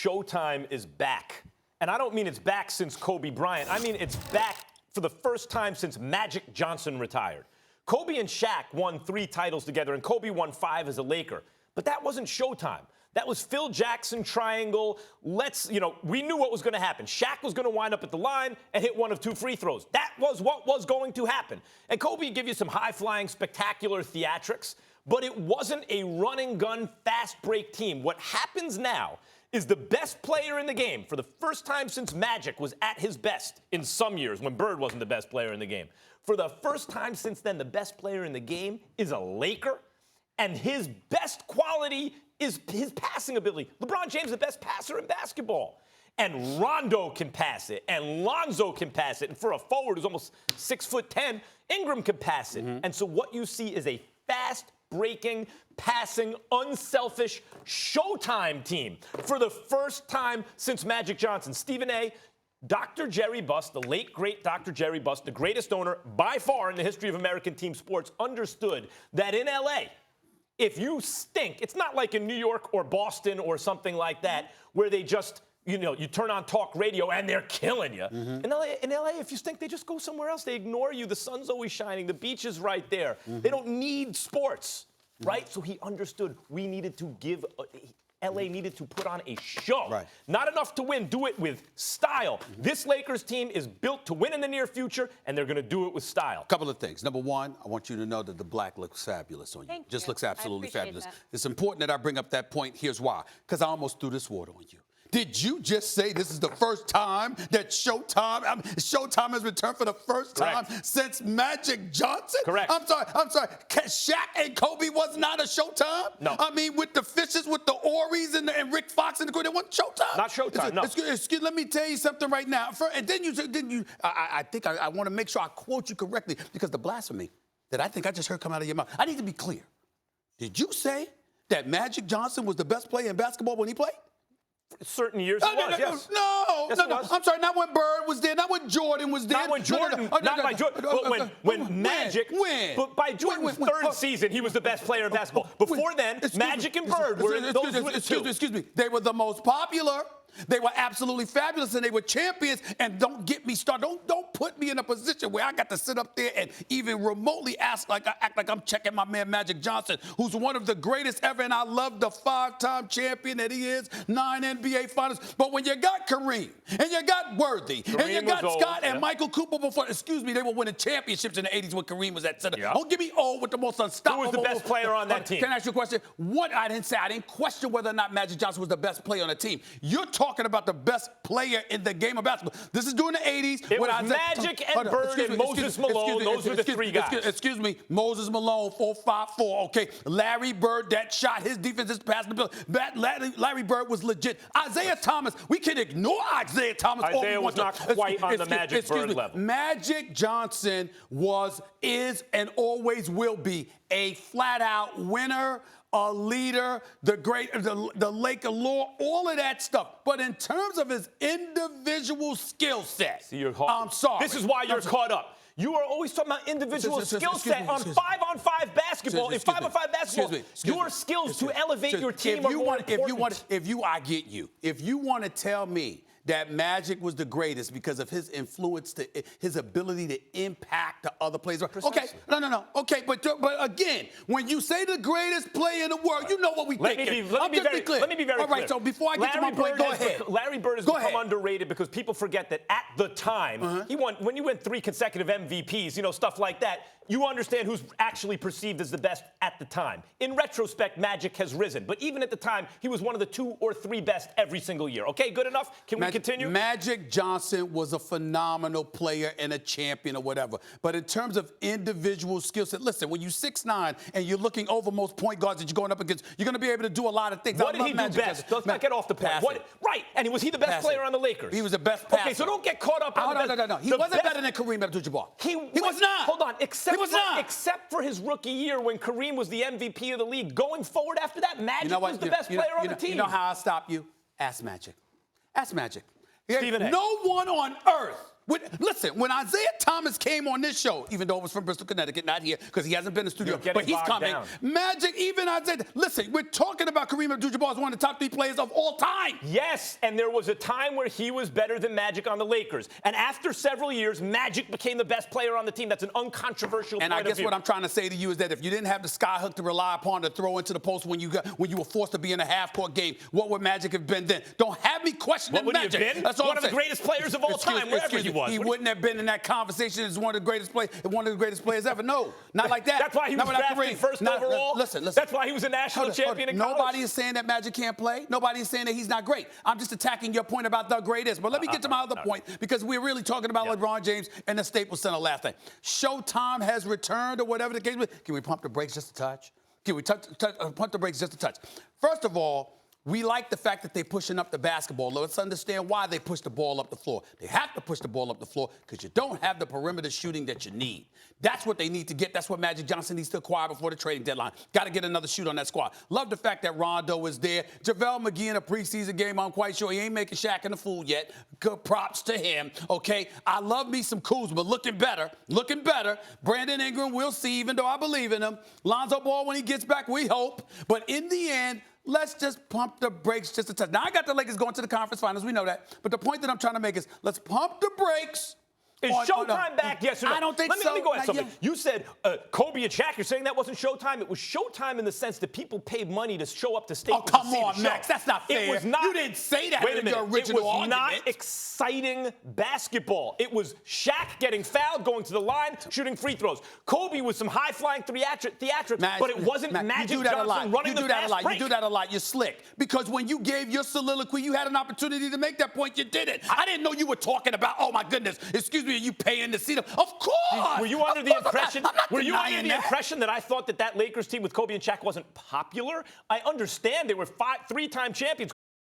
Showtime is back. And I don't mean it's back since Kobe Bryant. I mean it's back for the first time since Magic Johnson retired. Kobe and Shaq won 3 titles together, and Kobe won 5 as a Laker. But that wasn't Showtime. That was Phil Jackson triangle. We knew what was going to happen. Shaq was going to wind up at the line and hit 1 of 2 free throws. That was what was going to happen. And Kobe give you some high-flying, spectacular theatrics, but it wasn't a run-and-gun, fast-break team. What happens now is the best player in the game, for the first time since Magic was at his best in some years when Bird wasn't the best player in the game. For the first time since then, the best player in the game is a Laker, and his best quality is his passing ability. LeBron James is the best passer in basketball. And Rondo can pass it, and Lonzo can pass it. And for a forward who's almost 6'10", Ingram can pass it. And so what you see is a fast-breaking, passing, unselfish Showtime team for the first time since Magic Johnson. Stephen A., Dr. Jerry Buss, the late, great Dr. Jerry Buss, the greatest owner by far in the history of American team sports, understood that in L.A., if you stink, it's not like in New York or Boston or something like that where they just, you turn on talk radio and they're killing you. In LA, if you stink, they just go somewhere else. They ignore you. The sun's always shining. The beach is right there. They don't need sports, right? So he understood we needed to give LA needed to put on a show. Right. Not enough to win. Do it with style. This Lakers team is built to win in the near future, and they're going to do it with style. Couple of things. Number one, I want you to know that the black looks fabulous on you. Thank Just you. looks absolutely fabulous. That. It's important that I bring up that point. Here's why. Because I almost threw this water on you. Did you just say this is the first time that Showtime has returned for the first time since Magic Johnson? Correct. I'm sorry. Shaq and Kobe was not a Showtime? No. I mean, with the Fishes, with the Ories and Rick Fox and the crew, they wasn't Showtime? Not Showtime, no. Excuse, let me tell you something right now. I think I want to make sure I quote you correctly, because the blasphemy that I think I just heard come out of your mouth. I need to be clear. Did you say that Magic Johnson was the best player in basketball when he played? Certain years it was, yes. No. I'm sorry, not when Bird was there, not when Jordan was there. Not when Jordan, not by Jordan, but when Magic, but by Jordan's third season, he was the best player in basketball. Before then, Magic and Bird were those were the two. Excuse me, they were the most popular. They were absolutely fabulous, and they were champions. And don't get me started. Don't put me in a position where I got to sit up there and even remotely act like I'm checking my man Magic Johnson, who's one of the greatest ever. And I love the 5-time champion that he is, 9 NBA Finals. But when you got Kareem, and you got Worthy, and you got Scott and Michael Cooper before, they were winning championships in the 80s when Kareem was at center. Yeah. Don't get me old with the most unstoppable. Who was the best player on that team? Can I ask you a question? I didn't question whether or not Magic Johnson was the best player on the team. You're talking about the best player in the game of basketball. This is during the 80s. It was Magic and Bird and Moses Malone. Those were the 3 guys. Excuse me. Moses Malone, 4'5'4". Okay. Larry Bird, that shot, his defense, his passing ability. Larry Bird was legit. Isaiah Thomas, we can ignore Isaiah Thomas. Isaiah was not quite on the Magic Bird level. Magic Johnson is, and always will be a flat-out winner, a leader, the Laker lore, all of that stuff. But in terms of his individual skill set, I'm sorry. This is why you're caught up. You are always talking about individual skill set on 5-on-5 basketball. In 5-on-5 basketball, your skills to elevate your team are more important. I get you. If you want to tell me that Magic was the greatest because of his influence, his ability to impact the other players. Okay, no. Okay, but again, when you say the greatest player in the world, you know what we think. Let me be very clear. All right, so before I get to my point, go ahead. Larry Bird has become underrated because people forget that at the time, he won, when you win 3 consecutive MVPs, stuff like that, you understand who's actually perceived as the best at the time. In retrospect, Magic has risen. But even at the time, he was one of the 2 or 3 best every single year. Okay, good enough? Can we continue? Magic Johnson was a phenomenal player and a champion or whatever. But in terms of individual skill set, listen, when you're 6'9" and you're looking over most point guards that you're going up against, you're going to be able to do a lot of things. What did he do best? Let's not get off the point. Right, and was he the best player on the Lakers? He was the best passer. Okay, so don't get caught up on No. He wasn't better than Kareem Abdul-Jabbar. He was not. Hold on. Except for his rookie year when Kareem was the MVP of the league. Going forward after that, Magic was the best player on the team. You know how I stop you? Ask Magic. Stephen A. No one on earth Listen, when Isaiah Thomas came on this show, even though it was from Bristol, Connecticut, not here because he hasn't been in the studio, but he's coming. Down. Magic, even Isaiah. Listen, we're talking about Kareem Abdul-Jabbar as one of the top 3 players of all time. Yes, and there was a time where he was better than Magic on the Lakers. And after several years, Magic became the best player on the team. That's an uncontroversial point of view. And I guess what I'm trying to say to you is that if you didn't have the sky hook to rely upon to throw into the post when you were forced to be in a half-court game, what would Magic have been then? Don't have me questioning Magic. What would he have been? That's all one I'm of the greatest players of all time, wherever he was. He wouldn't have been in that conversation as one of the greatest players ever. No, not like that. That's why he was drafted first overall. Listen. That's why he was a national champion in college. Nobody is saying that Magic can't play. Nobody is saying that he's not great. I'm just attacking your point about the greatest. But let me get to my other point because we're really talking about LeBron James and the Staples Center last night. Showtime has returned or whatever the case is. Can we pump the brakes just a touch? Can we pump the brakes just a touch? First of all, we like the fact that they're pushing up the basketball. Let's understand why they push the ball up the floor. They have to push the ball up the floor because you don't have the perimeter shooting that you need. That's what they need to get. That's what Magic Johnson needs to acquire before the trading deadline. Got to get another shooter on that squad. Love the fact that Rondo is there. JaVale McGee in a preseason game, I'm quite sure he ain't making Shaq and the fool yet. Good props to him, okay? I love me some Kuzma, looking better. Brandon Ingram, we'll see, even though I believe in him. Lonzo Ball, when he gets back, we hope. But in the end, let's just pump the brakes just a touch. Now, I got the Lakers going to the conference finals. We know that. But the point that I'm trying to make is let's pump the brakes. Is Showtime back, yes or no? I don't think let me go ask something. Yet. You said Kobe and Shaq. You're saying that wasn't Showtime? It was Showtime in the sense that people paid money to show up to Staples. Oh, come to see on, the Max. show. That's not fair. It was not. You didn't say that Wait a in minute. your original It was argument. not exciting basketball. It was Shaq getting fouled, going to the line, shooting free throws. Kobe with some high-flying theatrics, but it wasn't Magic Johnson running the fast break. You do that a lot. You're slick. Because when you gave your soliloquy, you had an opportunity to make that point. You didn't. I didn't know you were talking about, oh, my goodness, excuse me, are you paying to see them? Of course. Were you under the impression? Were you under the impression that I thought that Lakers team with Kobe and Shaq wasn't popular? I understand they were 3-time champions.